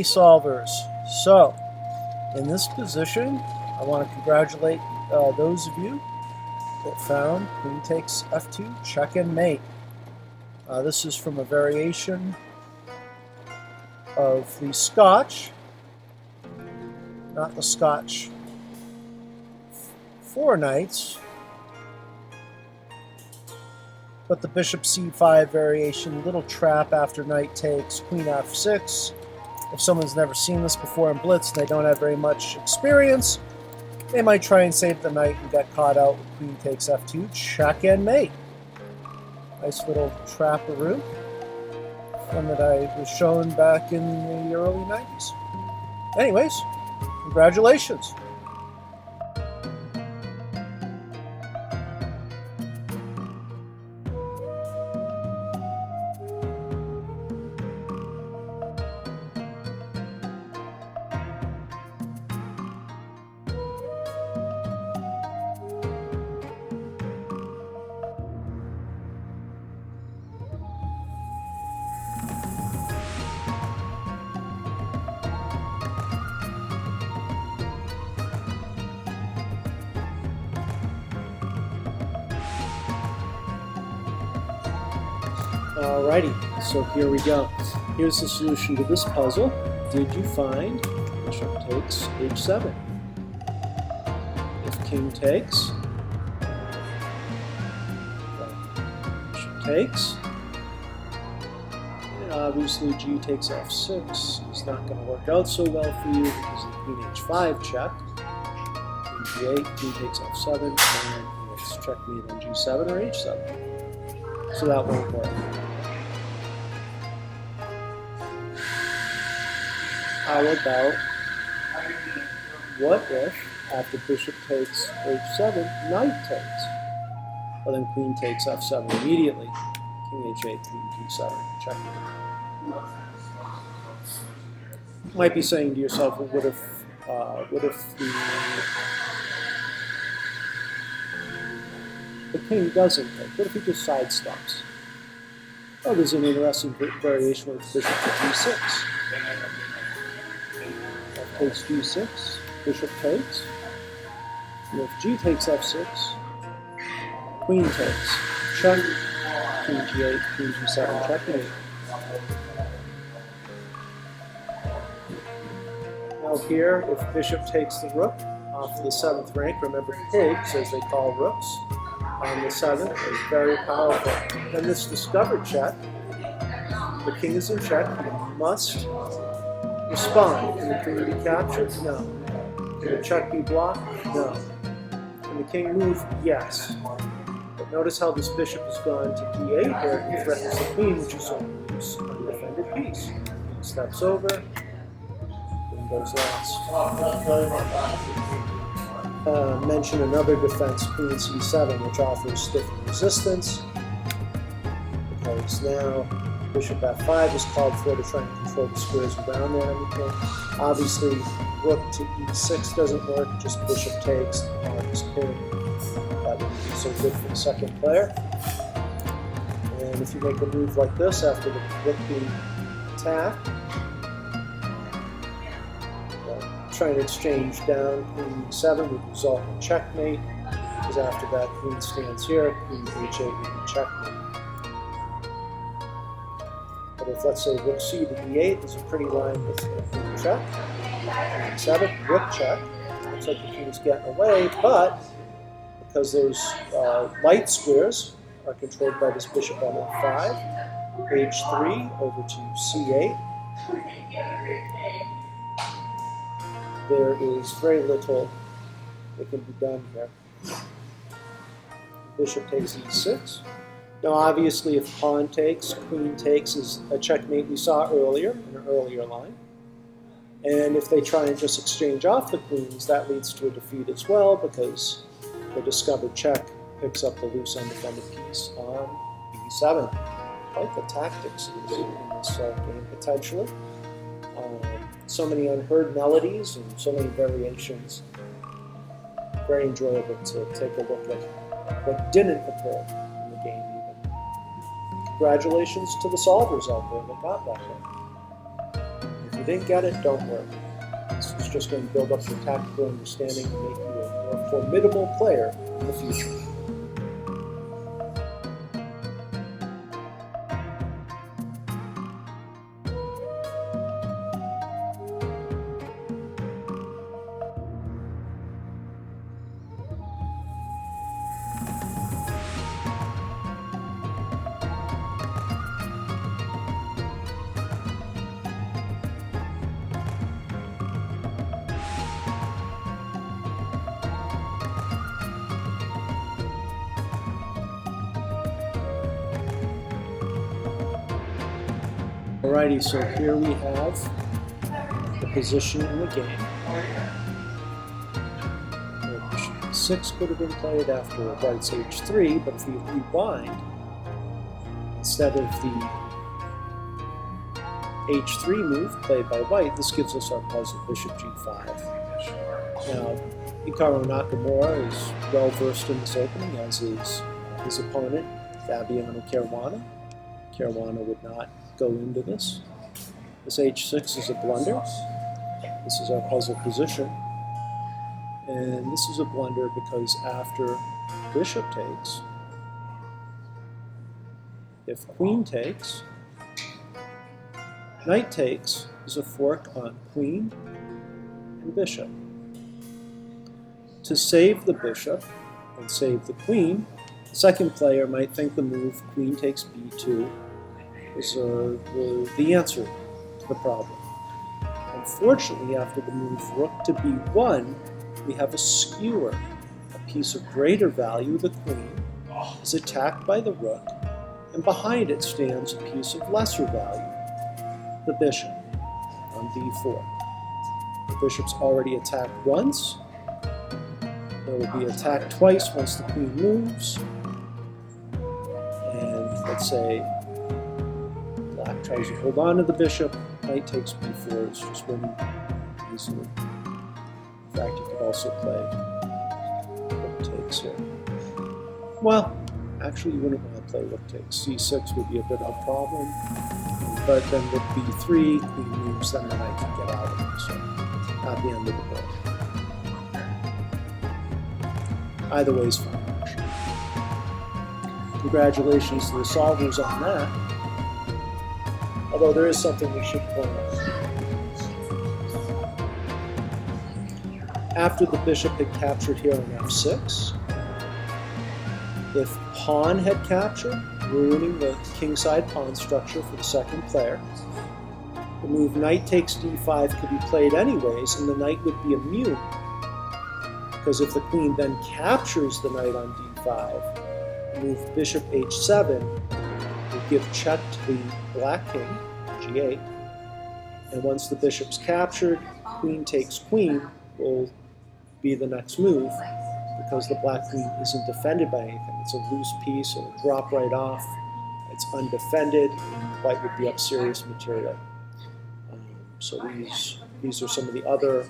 Solvers. So, in this position, I want to congratulate those of you that found queen takes f2, check and mate. This is from a variation of the Scotch, not the Scotch Four Knights, but the bishop c5 variation, little trap after knight takes, queen f6. If someone's never seen this before in blitz and they don't have very much experience, they might try and save the knight and get caught out with queen takes f2, check and mate. Nice little trapperoo, one that I was shown back in the early 90s. Anyways, congratulations. Alrighty, so here we go. Here's the solution to this puzzle. Did you find bishop takes h7? If king takes, bishop takes, and obviously g takes f6 is not going to work out so well for you because of queen h5 check. Queen g8, king takes f7, and let's checkmate on g7 or h7. So that won't work. How about, what if, after bishop takes h7, knight takes? Well, then queen takes f7 immediately. King h8, queen g7, checkmate. You might be saying to yourself, well, what if the king doesn't take? What if he just sidesteps? Oh, there's an interesting variation with bishop to g6. Takes g6, bishop takes, and if g takes f6, queen takes, check, king g8, queen g7, checkmate. Now here, if bishop takes the rook off the 7th rank, remember pigs, as they call rooks, on the 7th is very powerful. Then this discovered check, the king is in check, you must respond. Can the queen be captured? No. Can the check be blocked? No. Can the king move? Yes. But notice how this bishop has gone to d8 here and threatens the queen, which is a loose, undefended piece. Queen steps over, queen goes last. Mention another defense, queen c7, which offers stiff resistance, because now bishop f5 is called for to try and control the squares around there and everything. Obviously, rook to e6 doesn't work, just bishop takes, just king. That wouldn't be so good for the second player. And if you make a move like this after the rook being attacked, trying to exchange down queen e7 would result in checkmate, because after that queen stands here, queen h8 would be checkmate. But if, let's say, rook c to d8 is a pretty line with queen check, queen 7, rook check, looks like the king is getting away, but because those light squares are controlled by this bishop on f5, h3 over to c8, there is very little that can be done here. Bishop takes e6. Now, obviously, if pawn takes, queen takes is a checkmate we saw earlier, in an earlier line. And if they try and just exchange off the queens, that leads to a defeat as well, because the discovered check picks up the loose undefended piece on b7. Quite the tactics in this game, potentially. So many unheard melodies and so many variations. Very enjoyable to take a look at what didn't occur in the game. Congratulations to the solvers out there that got that one. If you didn't get it, don't worry. This is just going to build up your tactical understanding and make you a more formidable player in the future. Alrighty, so here we have the position in the game. Bishop e6 could have been played after white's h3, but if we rewind, instead of the h3 move played by white, this gives us our puzzle bishop g5. Now, Hikaru Nakamura is well versed in this opening, as is his opponent, Fabiano Caruana. Caruana would not go into this. This h6 is a blunder. This is our puzzle position. And this is a blunder because after bishop takes, if queen takes, knight takes is a fork on queen and bishop. To save the bishop and save the queen, the second player might think the move queen takes b2 is the answer to the problem. Unfortunately, after the move rook to b1, we have a skewer. A piece of greater value, the queen, is attacked by the rook, and behind it stands a piece of lesser value, the bishop, on b4. The bishop's already attacked once. It will be attacked twice once the queen moves. And let's say black tries to hold on to the bishop, knight takes b4, it's just winning easily. In fact, you could also play rook takes here. Well, actually you wouldn't want to play rook takes. c6 would be a bit of a problem, but then with b3, queen moves, then the knight can get out of it, so not the end of the board. Either way is fine. Congratulations to the solvers on that. Although there is something we should point out. After the bishop had captured here on f6, if pawn had captured, ruining the kingside pawn structure for the second player, the move knight takes d5 could be played anyways, and the knight would be immune. Because if the queen then captures the knight on d5, the move bishop h7 will give check to the black king, g8. And once the bishop's captured, queen takes queen will be the next move, because the black queen isn't defended by anything. It's a loose piece, it'll drop right off, it's undefended, and white would be up serious material. So these are some of the other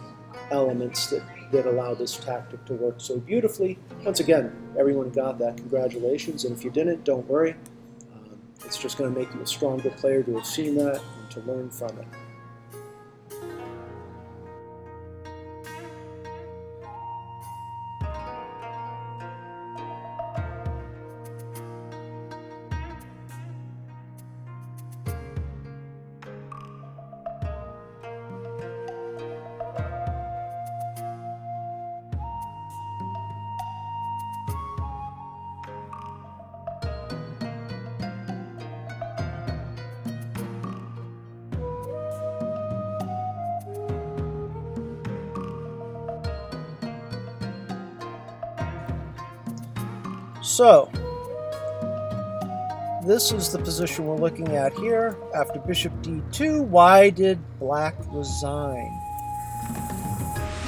elements that allow this tactic to work so beautifully. Once again, everyone got that. Congratulations. And if you didn't, don't worry. It's just going to make you a stronger player to have seen that and to learn from it. So, this is the position we're looking at here. After bishop d2, why did black resign?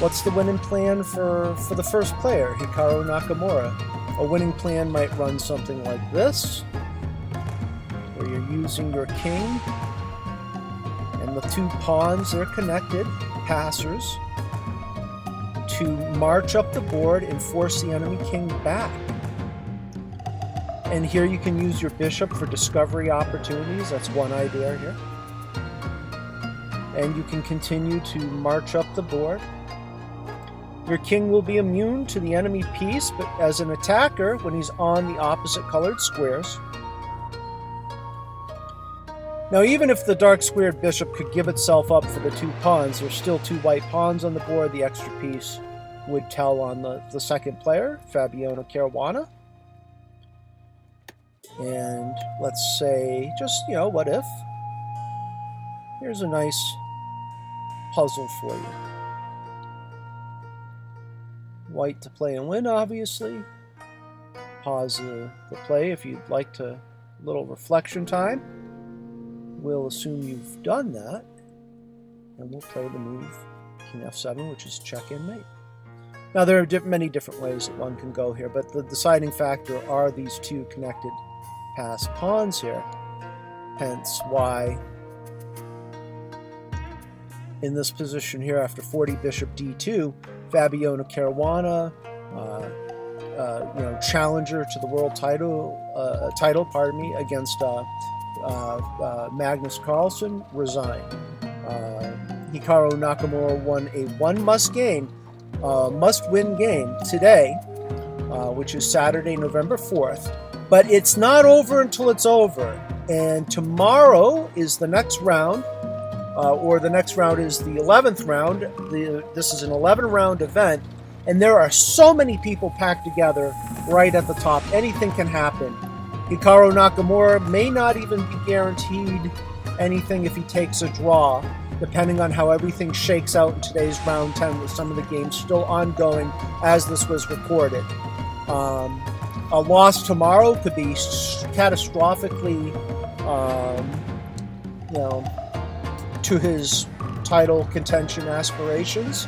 What's the winning plan for the first player, Hikaru Nakamura? A winning plan might run something like this, where you're using your king, and the two pawns, they're connected, passers, to march up the board and force the enemy king back. And here you can use your bishop for discovery opportunities. That's one idea here. and you can continue to march up the board. Your king will be immune to the enemy piece, but as an attacker, when he's on the opposite colored squares. Now, even if the dark squared bishop could give itself up for the 2 pawns, there's still 2 white pawns on the board. The extra piece would tell on the second player, Fabiano Caruana. And let's say, just, what if? Here's a nice puzzle for you. White to play and win, obviously. Pause the play if you'd like to. Little reflection time. We'll assume you've done that, and we'll play the move King F7, which is check and mate. Now, there are many different ways that one can go here, but the deciding factor are these 2 connected passed pawns here. Hence why, in this position here, after 40 bishop d2, Fabiano Caruana, challenger to the world title, against Magnus Carlsen, resigned. Hikaru Nakamura won a 1 must-win game today, which is Saturday, November 4th. But it's not over until it's over. And tomorrow is the next round, or the next round is the 11th round. This is an 11-round event, and there are so many people packed together right at the top. Anything can happen. Hikaru Nakamura may not even be guaranteed anything if he takes a draw, depending on how everything shakes out in today's round 10, with some of the games still ongoing as this was recorded. A loss tomorrow could be catastrophically, to his title contention aspirations.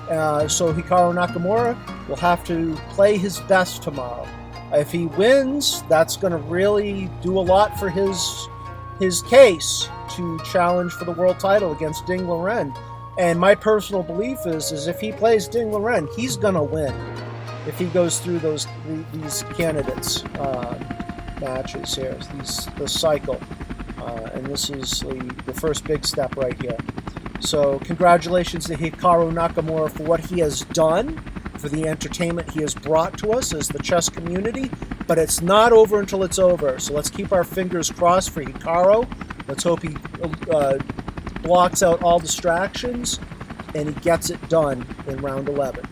So Hikaru Nakamura will have to play his best tomorrow. If he wins, that's going to really do a lot for his case to challenge for the world title against Ding Liren. And my personal belief is if he plays Ding Liren, he's going to win. If he goes through these candidates matches here, the cycle. And this is the first big step right here. So congratulations to Hikaru Nakamura for what he has done, for the entertainment he has brought to us as the chess community, but it's not over until it's over. So let's keep our fingers crossed for Hikaru. Let's hope he blocks out all distractions and he gets it done in round 11.